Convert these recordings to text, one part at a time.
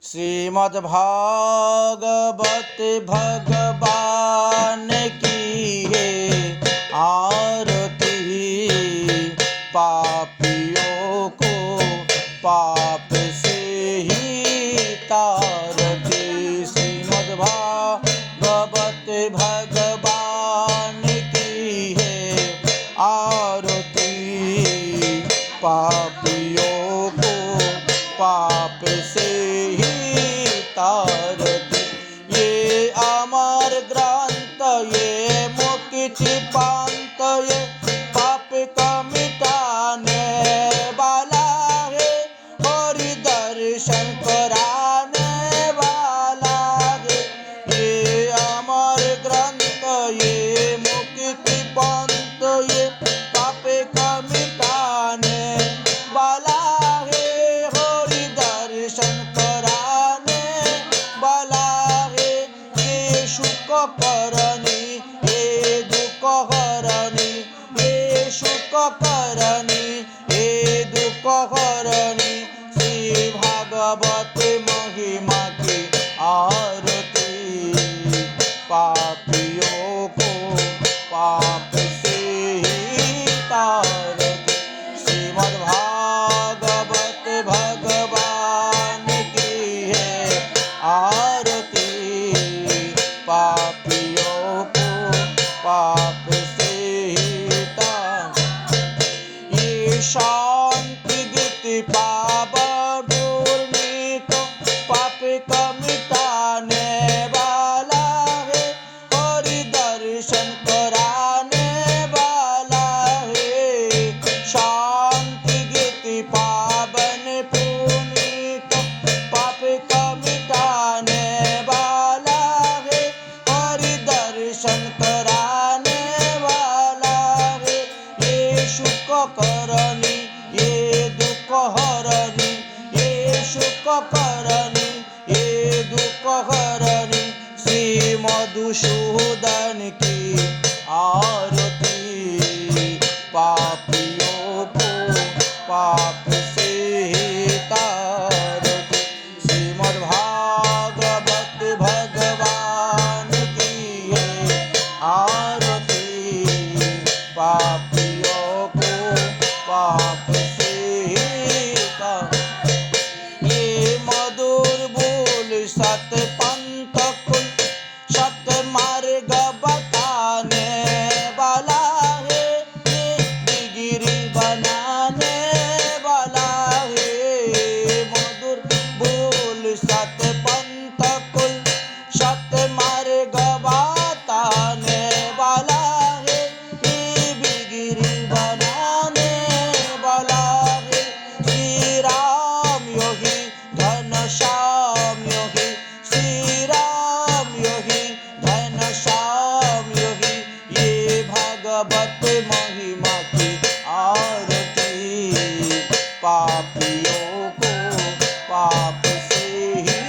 श्रीमद्भागवत भगवान की है आरती। पापियों को पाप से ही तारती। श्रीमद्भागवत भगवान की है आरती। पापियों को पाप से ही तारती। ये अमर ग्रंथ ये मुक्ति पांत ये पाप का मिटाने वाला है। हरि दर्शन कराने वाला है। ये अमर ग्रंथ ये मुक्ति पांत ये पाप का मिटाने वाला है। हरि दर्शन कराने वाला है। ये सुख करनी ये दुख हरनी। ये सुख करनी ये दुख हरनी। श्री भागवत महिमा की आरती। पापियों को पाप से ही तारती। श्रीमद्भागवत भगवान की है आरती। पापियों को पाप से ही तारती। ये शांति गति पावन पूर्णित पाप का मिटाने वाला है। हरि दर्शन कराने वाला है। शांति गति पावन पुनीत पाप का मिटाने वाला है। हरि दर्शन कराने वाला है। ये सुख करनी ये दुख हरनी। ये सुख करनी ये दुख हरनी। श्री मधुसूदन की आरती। पापियों को पाप से ही तारती। श्रीमद्भागवत भगवान की है आरती। पापियों को पाप से ही तारती। ये मधुर बोल सत पंथ कुल सत मार्ग बताने वाला है। ये डिगिरी बनाने वाला है। मधुर बोल सत पंथ कुल सत मार्ग बताने वाला है। ये डिगिरी बनाने वाला है। श्री राम योगी घनश्याम योगी। श्री राम योगी घनश्याम योगी। ये भागवत महिमा की आरती। पापियों को पाप से ही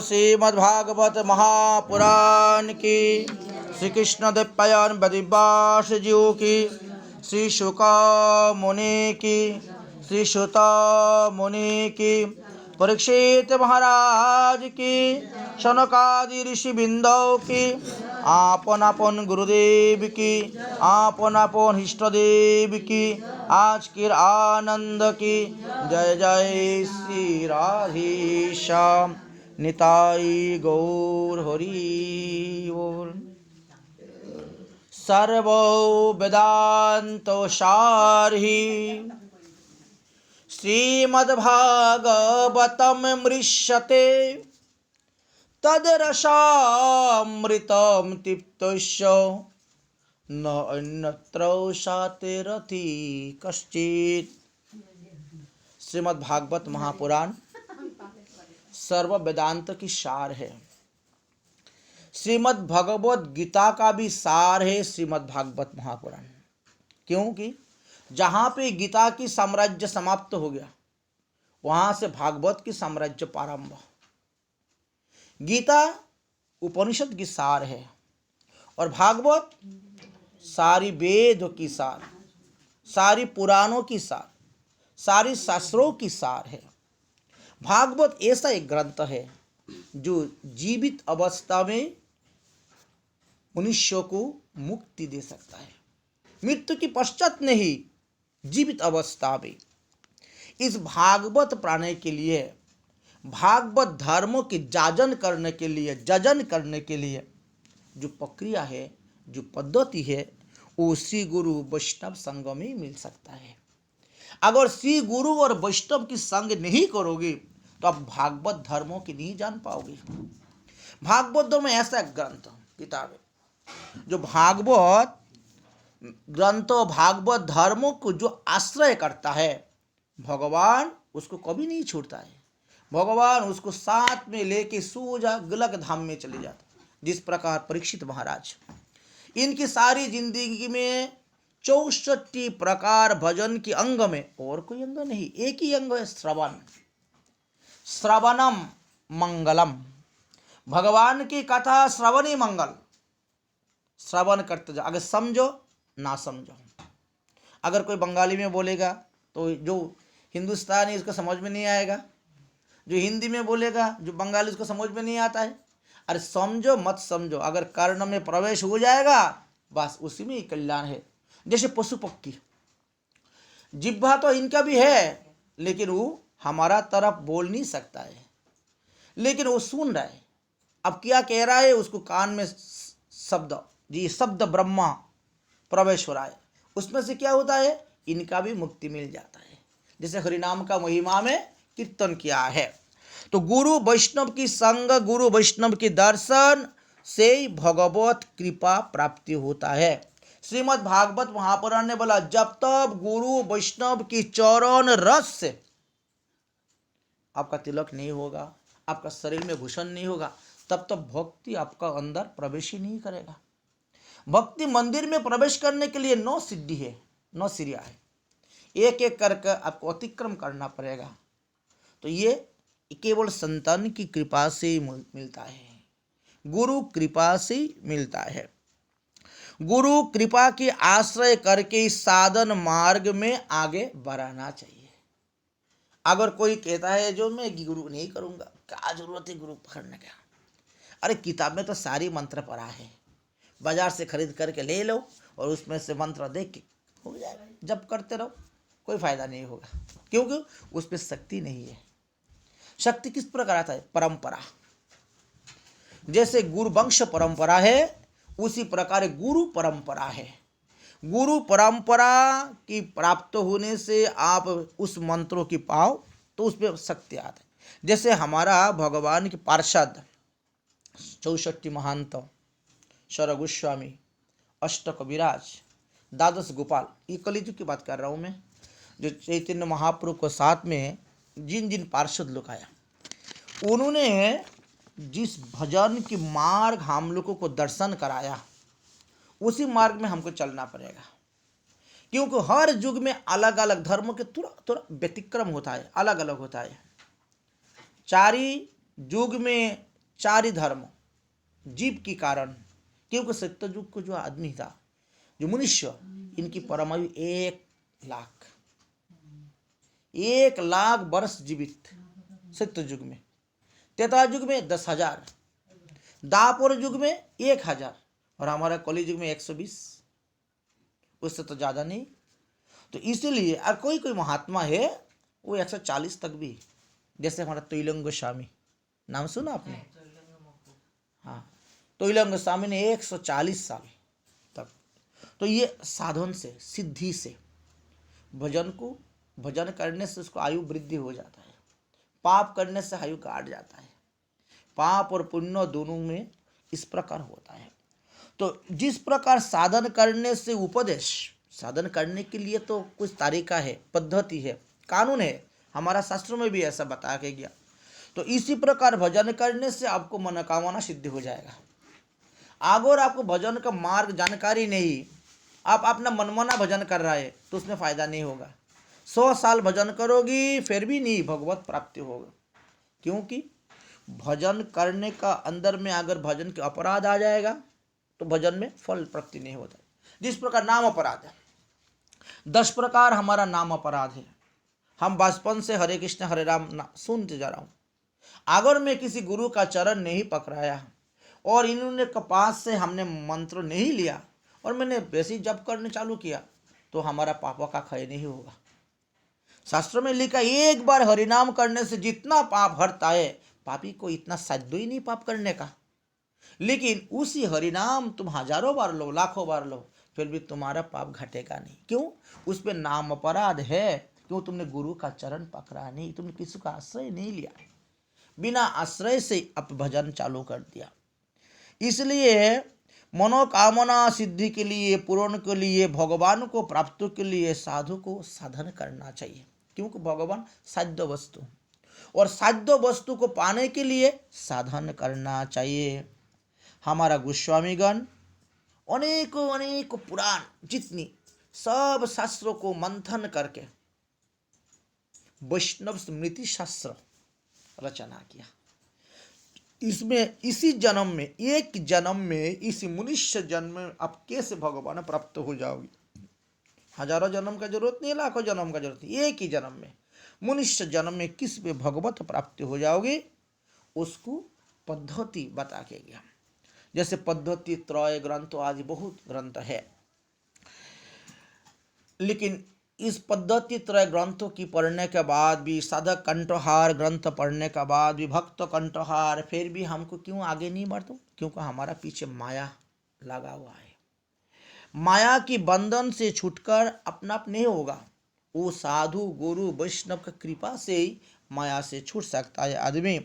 श्रीमद्भागवत महापुराण की, श्री कृष्ण देवपायन बद्रीवास जीव की, श्री शुक मुनि की, श्री सुत मुनि की, परीक्षित महाराज की, शनकादि ऋषि बिंदौ की, आपन आपन गुरुदेव की, आपन आपन इष्टदेव की, आज की आनंद की। जय जय श्री राधेश्याम निताई गौर हरि बोल। सर्वो वेदांतो सारहि श्रीमद्भागवतं मृष्यते तद्रसामृतं तृप्तस्य न अन्यत्र सातिरति कश्चित्। श्रीमद् भागवत महापुराण सर्व वेदांत की सार है। श्रीमद् भगवत गीता का भी सार है श्रीमद् भागवत महापुराण। क्योंकि जहाँ पे गीता की साम्राज्य समाप्त हो गया, वहाँ से भागवत की साम्राज्य प्रारंभ। गीता उपनिषद की सार है और भागवत सारी वेद की सार, सारी पुराणों की सार, सारी शास्त्रों की सार है। भागवत ऐसा एक ग्रंथ है जो जीवित अवस्था में मनुष्य को मुक्ति दे सकता है, मृत्यु की पश्चात नहीं, जीवित अवस्था में। इस भागवत प्राणी के लिए, भागवत धर्मों की जाजन करने के लिए, जजन करने के लिए जो प्रक्रिया है, जो पद्धति है, वो श्री गुरु वैष्णव संग में मिल सकता है। अगर श्री गुरु और वैष्णव की संग नहीं करोगे तो आप भागवत धर्मों की नहीं जान पाओगे। भागवत धर्म ऐसा ग्रंथ, किताब है जो भागवत ग्रंथों, भागवत धर्मों को जो आश्रय करता है, भगवान उसको कभी नहीं छोड़ता है। भगवान उसको साथ में लेके सोजा गलक धाम में चले जाता। जिस प्रकार परीक्षित महाराज, इनकी सारी जिंदगी में 64 प्रकार भजन की अंग में, और कोई अंग नहीं, एक ही अंग है, श्रवण। श्रवणम मंगलम, भगवान की कथा श्रवण ही मंगल। श्रवण करते जाओ, अगर समझो ना समझो। अगर कोई बंगाली में बोलेगा तो जो हिंदुस्तानी उसको समझ में नहीं आएगा, जो हिंदी में बोलेगा, जो बंगाली उसको समझ में नहीं आता है। अरे समझो मत समझो, अगर कर्ण में प्रवेश हो जाएगा बस उसी में ही कल्याण है। जैसे पशु पक्षी, जिह्वा तो इनका भी है, लेकिन वो हमारा तरफ बोल नहीं सकता है, लेकिन वो सुन रहा है। अब क्या कह रहा है, उसको कान में शब्द, जी शब्द ब्रह्मा प्रवेश हो रहा है, उसमें से क्या होता है, इनका भी मुक्ति मिल जाता है। जैसे हरिनाम का महिमा में कीर्तन किया है। तो गुरु वैष्णव की संग, गुरु वैष्णव की दर्शन से भगवत कृपा प्राप्ति होता है। श्रीमद् भागवत महापुराण ने बोला, जब तक गुरु वैष्णव की चरण रस से आपका तिलक नहीं होगा, आपका शरीर में भूषण नहीं होगा, तब तक भक्ति आपका अंदर प्रवेश ही नहीं करेगा। भक्ति मंदिर में प्रवेश करने के लिए 9 सीढ़ी है, 9 सीढ़ियाँ है, एक एक करके आपको अतिक्रम करना पड़ेगा। तो ये केवल संतान की कृपा से ही मिलता है, गुरु कृपा से मिलता है। गुरु कृपा की आश्रय करके इस साधन मार्ग में आगे बढ़ाना चाहिए। अगर कोई कहता है जो मैं गुरु नहीं करूँगा, क्या जरूरत है गुरु पकड़ने का। अरे किताब में तो सारी मंत्र पढ़ा है, बाजार से खरीद करके ले लो और उसमें से मंत्र देख के हो जाएगा। जब करते रहो, कोई फायदा नहीं होगा, क्योंकि उसमें शक्ति नहीं है। शक्ति किस प्रकार आता है, परंपरा। जैसे गुरुवंश परंपरा है, उसी प्रकार गुरु परंपरा है। गुरु परंपरा की प्राप्त होने से आप उस मंत्रों की पाओ तो उसमें शक्ति आता है। जैसे हमारा भगवान के पार्षद 64 महंत, शर गोस्वामी, अष्टक विराज, द्वादश गोपाल, ये कलिजुग की बात कर रहा हूँ मैं, जो चैतन्य महाप्रभु को साथ में जिन जिन पार्षद लोग आया, उन्होंने जिस भजन की मार्ग हम लोगों को दर्शन कराया, उसी मार्ग में हमको चलना पड़ेगा। क्योंकि हर युग में अलग अलग धर्मों के थोड़ा थोड़ा व्यतिक्रम होता है, अलग अलग होता है। चारी युग में चार ही धर्म जीव के कारण, क्योंकि सत्ययुग को जो आदमी था, जो मनुष्य, इनकी परमायु 1 लाख 1 लाख वर्ष जीवित सत्ययुग में, त्रेता युग में 10,000, दापर युग में 1,000 और हमारा कलि युग में 120, उससे तो ज्यादा नहीं। तो इसीलिए और कोई कोई महात्मा है वो 140 तक भी, जैसे हमारा तैलंग गोस्वामी, नाम सुना आपने? हाँ, तैलंग गोस्वामी ने 140 साल तक। तो ये साधन से, सिद्धि से, भजन करने से उसको आयु वृद्धि हो जाता है, पाप करने से आयु काट जाता है। पाप और पुण्य दोनों में इस प्रकार होता है। तो जिस प्रकार साधन करने से उपदेश, साधन करने के लिए तो कुछ तरीका है, पद्धति है, कानून है, हमारा शास्त्रों में भी ऐसा बता के गया। तो इसी प्रकार भजन करने से आपको मनोकामना सिद्ध हो जाएगा। अगर आपको भजन का मार्ग जानकारी नहीं, आप अपना मनमाना भजन कर रहा है तो उसमें फायदा नहीं होगा। 100 साल भजन करोगी फिर भी नहीं भगवत प्राप्ति होगा, क्योंकि भजन करने का अंदर में अगर भजन के अपराध आ जाएगा तो भजन में फल प्राप्ति नहीं होता। जिस प्रकार नाम अपराध है, 10 प्रकार हमारा नाम अपराध है। हम बचपन से हरे कृष्ण हरे राम सुनते जा रहा हूँ, अगर मैं किसी गुरु का चरण नहीं पकड़ाया और इन्होंने कपास से हमने मंत्र नहीं लिया और मैंने वैसे जप करने चालू किया तो हमारा पापों का क्षय नहीं होगा। शास्त्रों में लिखा, एक बार हरिनाम करने से जितना पाप हटता है, पापी को इतना साध्य ही नहीं पाप करने का। लेकिन उसी हरिनाम तुम हजारों बार लो, लाखों बार लो, फिर भी तुम्हारा पाप घटेगा नहीं। क्यों? उस पर नाम अपराध है। क्यों? तुमने गुरु का चरण पकड़ा नहीं, तुमने किसी का आश्रय नहीं लिया, बिना आश्रय से अब भजन चालू कर दिया। इसलिए मनोकामना सिद्धि के लिए, पूर्ण के लिए, भगवान को प्राप्त के लिए साधु को साधन करना चाहिए। क्योंकि भगवान साध्य वस्तु, और साध्य वस्तु को पाने के लिए साधन करना चाहिए। हमारा गोस्वामीगण अनेकों अनेकों पुराण, जितनी सब शास्त्रों को मंथन करके वैष्णव स्मृति शास्त्र रचना किया। इसमें इसी जन्म में, एक जन्म में, इसी मनुष्य जन्म में आप कैसे भगवान प्राप्त हो जाओगे। हजारों जन्म का जरूरत नहीं, लाखों जन्म का जरूरत नहीं, एक ही जन्म में, मनुष्य जन्म में किस पे भगवत प्राप्ति हो जाओगे, उसको पद्धति बता के गया। जैसे पद्धति त्रय ग्रंथ आदि बहुत ग्रंथ है, लेकिन इस पद्धति त्रय ग्रंथों की पढ़ने के बाद भी, साधक कंठहार ग्रंथ पढ़ने के बाद भी, भक्त कंठहार, फिर भी हमको क्यों आगे नहीं बढ़ते? क्योंकि हमारा पीछे माया लगा हुआ है। माया की बंधन से छूटकर अपना आप नहीं होगा, वो साधु गुरु वैष्णव की कृपा से ही माया से छूट सकता है आदमी।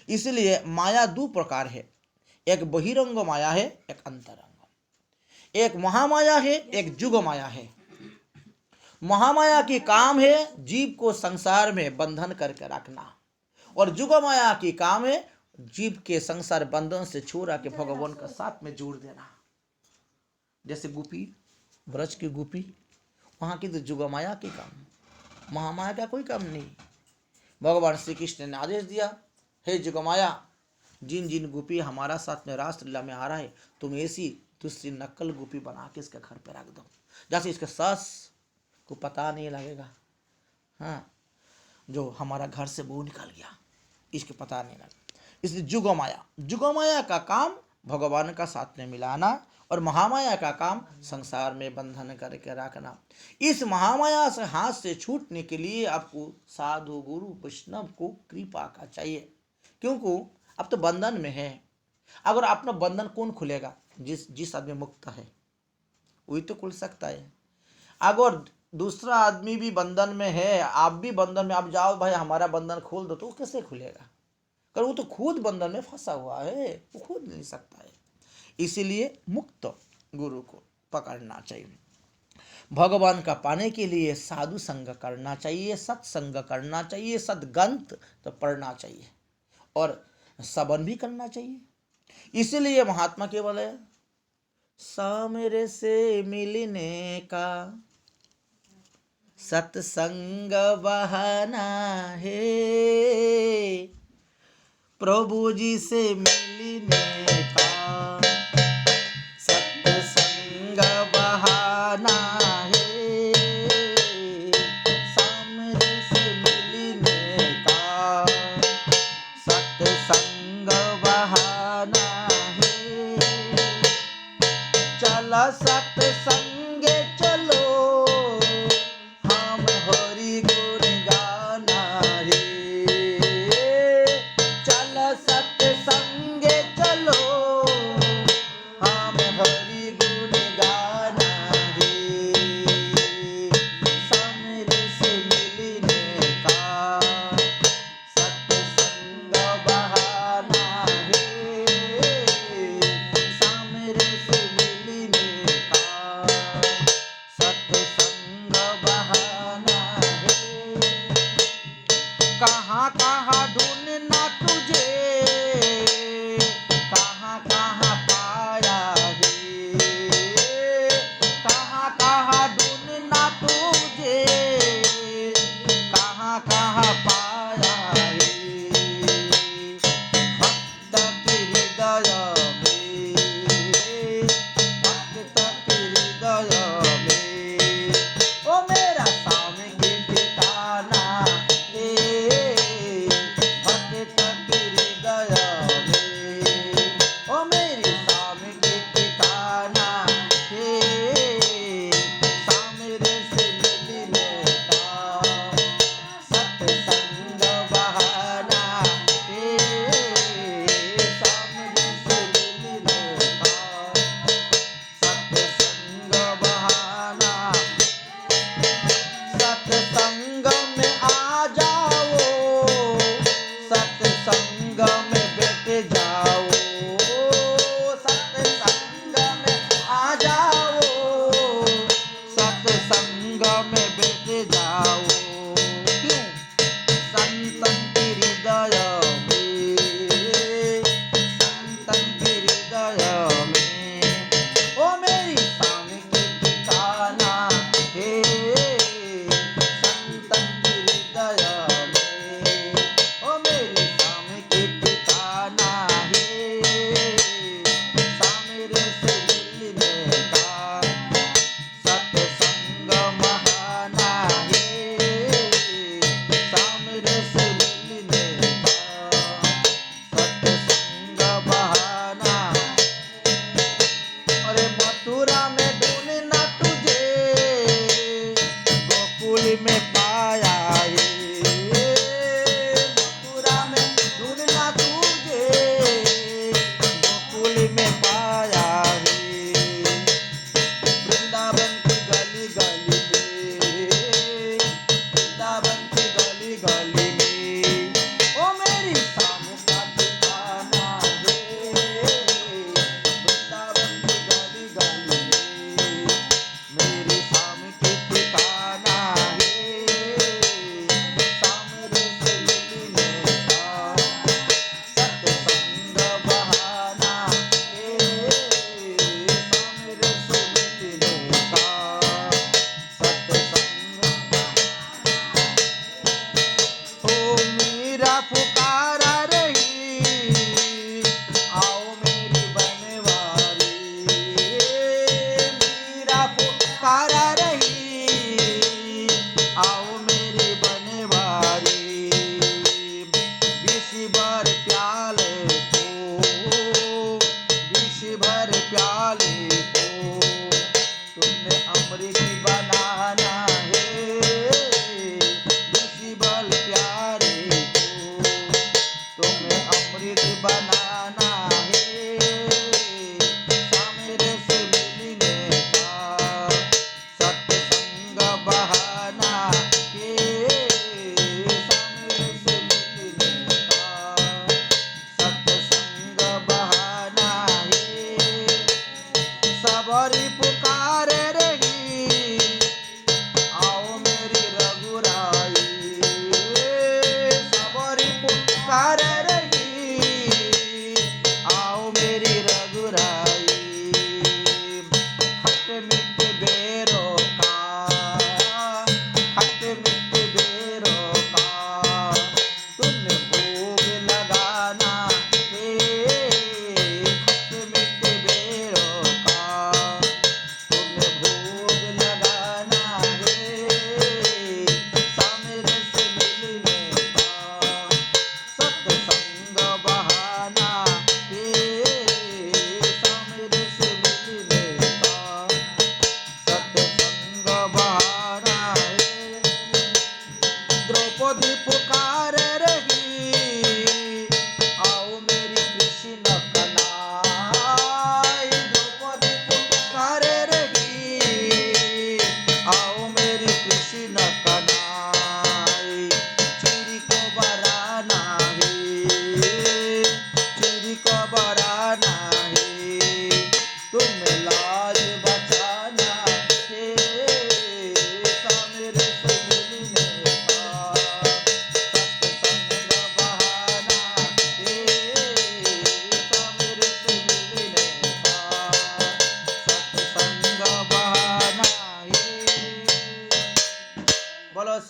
इसलिए माया 2 प्रकार है, एक बहिरंग माया है, एक अंतरंग। एक महामाया है, एक जुग माया है। महामाया की काम है जीव को संसार में बंधन करके रखना, और जुग माया की काम है जीव के संसार बंधन से छुड़ा के भगवान का साथ में जोड़ देना। जैसे गोपी, ब्रज की गोपी, वहाँ की तो जुग माया की काम, महामाया का कोई काम नहीं। भगवान श्री कृष्ण ने आदेश दिया, हे जुग माया, जिन जिन गोपी हमारा साथ में रासलीला में आ रहा है, तुम ऐसी दूसरी नकल गोपी बना के इसके घर पे रख दो, जैसे इसके सास को पता नहीं लगेगा, हाँ, जो हमारा घर से बहू निकल गया, इसके पता नहीं लगा। इसलिए जुग माया का काम भगवान का साथ में मिलाना, और महामाया का काम संसार में बंधन करके रखना। इस महामाया से हाथ से छूटने के लिए आपको साधु गुरु वैष्णव को कृपा का चाहिए, क्योंकि अब तो बंधन में है। अगर अपना बंधन कौन खुलेगा? जिस आदमी मुक्त है वही तो खुल सकता है। अगर दूसरा आदमी भी बंधन में है, आप भी बंधन में, आप जाओ भाई हमारा बंधन खोल दो, तो कैसे खुलेगा? कर वो तो खुद बंधन में फंसा हुआ है, वो खुद नहीं सकता है। इसीलिए मुक्त गुरु को पकड़ना चाहिए। भगवान का पाने के लिए साधु संग करना चाहिए, सत्संग करना चाहिए, सदग्रंथ तो पढ़ना चाहिए, और सबन भी करना चाहिए। इसीलिए महात्मा केवल है, सामरे से मिलने का सत्संग बहाना है, प्रभु जी से मिलने का सत्संग बहाना है, सामने से मिलने का सत्संग बहाना है। चला सत्संगे चलो, हम हरि गुण गाना रे। चला सत्संगे चलो, हम हरि गुण गाना रे। सामने से मिलने का सत्संग बहाना है, सामने से मिलने का सत्संग बहाना है। कहाँ कहाँ ढूंढना तुझे, कहाँ कहाँ पाया है। कहाँ कहाँ ढूंढना तुझे, कहाँ कहाँ पाया है। भक्त के हृदय में, भक्त के हृदय में, ओ मेरा स्वामी के ठिकाना है। भक्त के हृदय में, ओ मेरे स्वामी के ठिकाना है। सामने से मिलने का सत्संग बहाना है, सामने से मिलने का सत्संग बहाना। सत्संग में आ जाओ, सत्संग में बैठ जाओ। सत्संग में आ जाओ, सत्संग में बैठ जाओ। क्यों? संतन के हृदय में, संतन के हृदय में, ओ मेरी स्वामी की ठिकाना है। संतन के हृदय में, ओ मेरी स्वामी की ठिकाना है। सामने से मिलने का सत्संग बहाना है, सामने से मिलने का सत्संग बहाना। अरे मथुरा में ढूंढना तुझे, गोकुल में पाया है। मथुरा में ढूंढना तुझे, गोकुल में पाया है। वृंदावन की गली गली में, वृंदावन की गली गली में, ओ मेरी स्वामी का ठिकाना है। वृंदावन की गली गली में, मेरी स्वामी की ठिकाना है।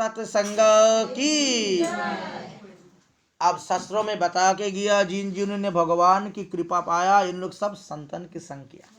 सत्संग की। अब शास्त्रों में बता के गया जिन जिन्होंने भगवान की कृपा पाया इन लोग सब संतन की संग किया।